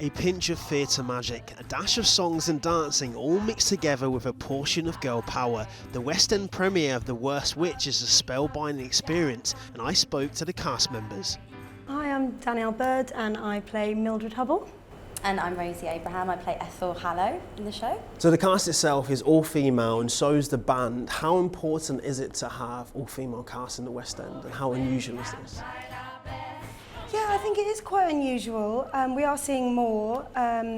A pinch of theatre magic, a dash of songs and dancing, all mixed together with a portion of girl power. The West End premiere of The Worst Witch is a spellbinding experience, and I spoke to the cast members. Hi, I'm Danielle Bird and I play Mildred Hubble. And I'm Rosie Abraham, I play Ethel Hallow in the show. So the cast itself is all female and so is the band. How important is it to have all female cast in the West End, and how unusual is this? Yeah, I think it is quite unusual. We are seeing more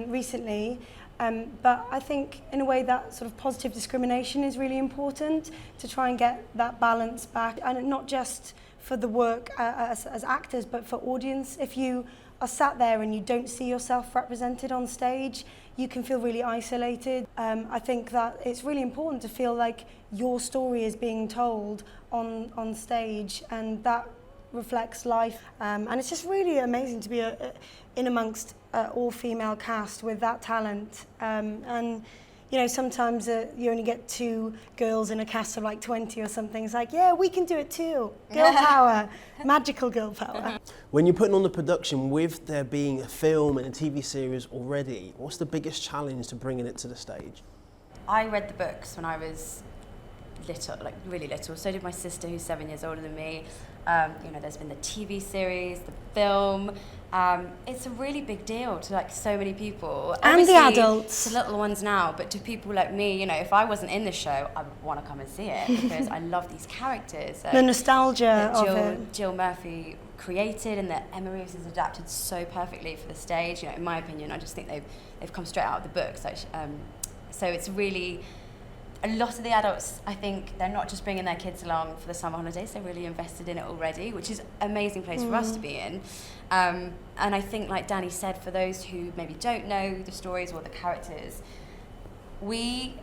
recently, but I think in a way that sort of positive discrimination is really important to try and get that balance back, and not just for the work as actors, but for audience. If you are sat there and you don't see yourself represented on stage, you can feel really isolated. I think that it's really important to feel like your story is being told on stage, and that reflects life, and it's just really amazing to be in amongst all-female cast with that talent. And you know, sometimes you only get 2 girls in a cast of like 20 or something. It's like, yeah, we can do it too. Girl power, magical girl power. When you're putting on the production, with there being a film and a TV series already, what's the biggest challenge to bringing it to the stage? I read the books when I was little, like really little. So did my sister, who's 7 years older than me. You know, there's been the TV series, the film. It's a really big deal to like so many people. And obviously, the adults. to little ones now, but to people like me, you know, if I wasn't in the show, I would want to come and see it because I love these characters. The nostalgia that of it. Jill Murphy created, and that Emma Reeves has adapted so perfectly for the stage. You know, in my opinion, I just think they've come straight out of the books. Like, so it's really. A lot of the adults, I think, they're not just bringing their kids along for the summer holidays, they're really invested in it already, which is an amazing place for us to be in. And I think, like Danny said, for those who maybe don't know the stories or the characters, we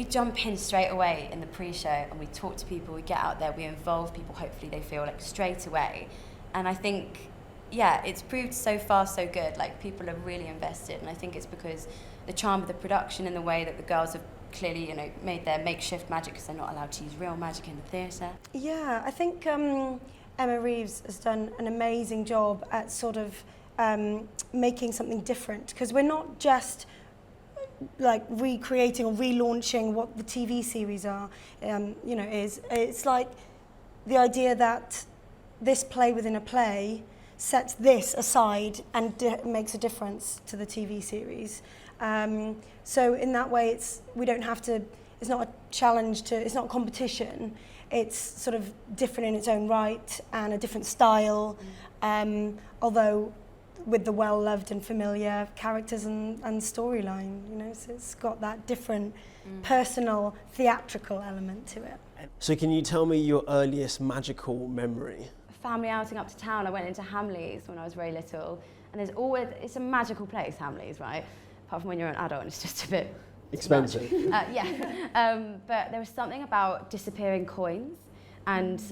jump in straight away in the pre-show and we talk to people, we get out there, we involve people, hopefully they feel like straight away. And I think, yeah, it's proved so far so good, like people are really invested, and I think it's because the charm of the production and the way that the girls have clearly, you know, made their makeshift magic because they're not allowed to use real magic in the theatre. Yeah, I think Emma Reeves has done an amazing job at sort of making something different, because we're not just like recreating or relaunching what the TV series are, you know, it's like the idea that this play within a play sets this aside and makes a difference to the TV series. So in that way, we don't have to, it's not a challenge it's not competition, it's sort of different in its own right and a different style, although with the well-loved and familiar characters and storyline, you know, so it's got that different personal theatrical element to it. So can you tell me your earliest magical memory? Family outing up to town, I went into Hamleys when I was very little, and it's a magical place, Hamleys, right? Apart from when you're an adult and it's just a bit expensive. Yeah, but there was something about disappearing coins, and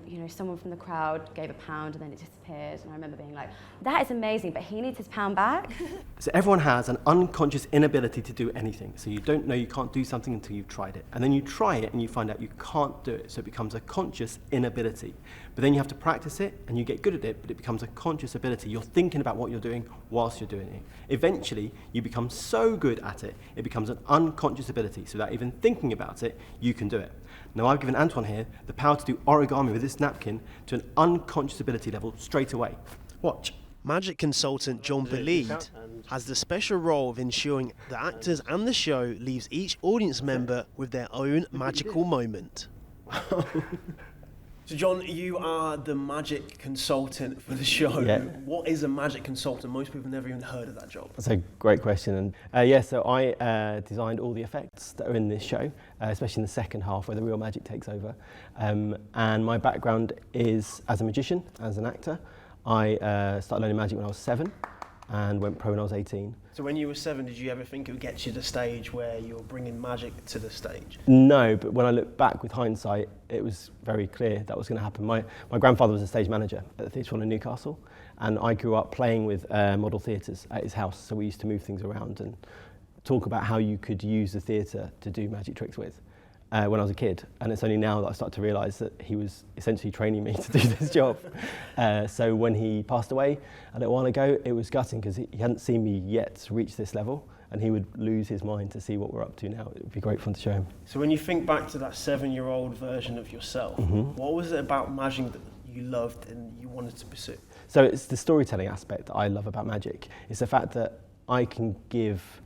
you know, someone from the crowd gave £1 and then it disappeared, and I remember being like, that is amazing, but he needs his £1 back. So everyone has an unconscious inability to do anything. So you don't know you can't do something until you've tried it. And then you try it and you find out you can't do it. So it becomes a conscious inability. But then you have to practice it and you get good at it, but it becomes a conscious ability. You're thinking about what you're doing whilst you're doing it. Eventually, you become so good at it, it becomes an unconscious ability. So without even thinking about it, you can do it. Now I've given Antoine here the power to do origami with this napkin to an unconscious ability level straight away. Watch. Magic consultant John Beleed has the special role of ensuring the actors and the show leaves each audience member with their own magical moment. So John, you are the magic consultant for the show. Yeah. What is a magic consultant? Most people have never even heard of that job. That's a great question. And so I designed all the effects that are in this show, especially in the second half where the real magic takes over. And my background is as a magician, as an actor. I started learning magic when I was 7 and went pro when I was 18. So when you were 7, did you ever think it would get you to the stage where you're bringing magic to the stage? No, but when I look back with hindsight, it was very clear that was going to happen. My grandfather was a stage manager at the Theatre Hall in Newcastle, and I grew up playing with model theatres at his house, so we used to move things around and talk about how you could use the theatre to do magic tricks with. when I was a kid, and it's only now that I start to realise that he was essentially training me to do this job. So when he passed away a little while ago, it was gutting because he hadn't seen me yet reach this level, and he would lose his mind to see what we're up to now. It would be great fun to show him. So when you think back to that 7-year-old version of yourself, what was it about magic that you loved and you wanted to pursue? So it's the storytelling aspect that I love about magic. It's the fact that I can give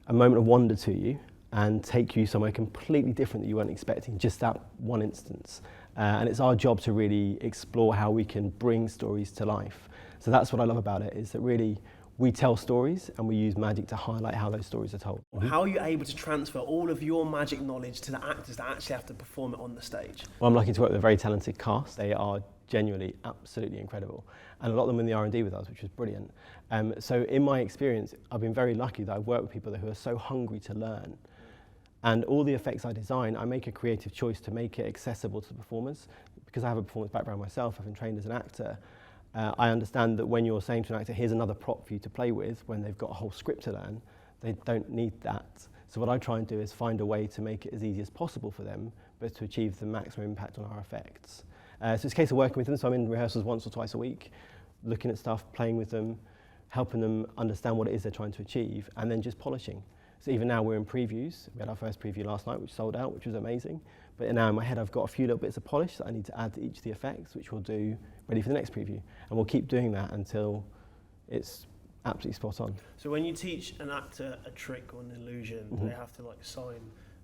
a moment of wonder to you and take you somewhere completely different that you weren't expecting, just that one instance. And it's our job to really explore how we can bring stories to life. So that's what I love about it, is that really we tell stories and we use magic to highlight how those stories are told. How are you able to transfer all of your magic knowledge to the actors that actually have to perform it on the stage? Well, I'm lucky to work with a very talented cast. They are genuinely absolutely incredible. And a lot of them in the R&D with us, which was brilliant. So in my experience, I've been very lucky that I've worked with people who are so hungry to learn. And all the effects I design, I make a creative choice to make it accessible to the performers. Because I have a performance background myself, I've been trained as an actor, I understand that when you're saying to an actor, here's another prop for you to play with, when they've got a whole script to learn, they don't need that. So what I try and do is find a way to make it as easy as possible for them, but to achieve the maximum impact on our effects. So it's a case of working with them, so I'm in rehearsals once or twice a week, looking at stuff, playing with them, helping them understand what it is they're trying to achieve, and then just polishing. So even now we're in previews. We had our first preview last night, which sold out, which was amazing. But now in my head, I've got a few little bits of polish that I need to add to each of the effects, which we'll do ready for the next preview. And we'll keep doing that until it's absolutely spot on. So when you teach an actor a trick or an illusion, do they have to like sign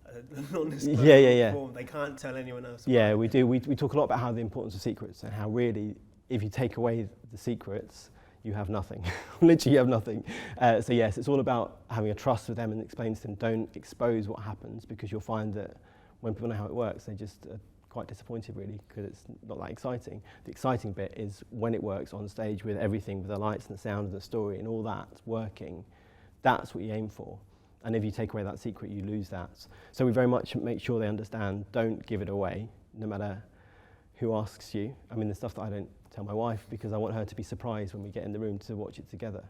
a non-disclosure form? They can't tell anyone else? Yeah, we do. We talk a lot about how the importance of secrets and how really, if you take away the secrets, you have nothing. Literally, you have nothing. So yes, it's all about having a trust with them and explaining to them, don't expose what happens, because you'll find that when people know how it works, they just are quite disappointed really, because it's not that exciting. The exciting bit is when it works on stage with everything, with the lights and the sound and the story and all that working, that's what you aim for. And if you take away that secret, you lose that. So we very much make sure they understand, don't give it away, no matter who asks you. I mean, the stuff that I don't tell my wife, because I want her to be surprised when we get in the room to watch it together.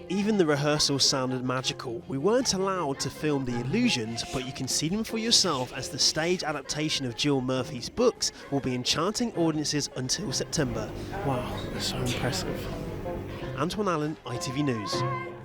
Even the rehearsals sounded magical. We weren't allowed to film the illusions, but you can see them for yourself as the stage adaptation of Jill Murphy's books will be enchanting audiences until September. Wow, that's so impressive. Antoine Allen, ITV News.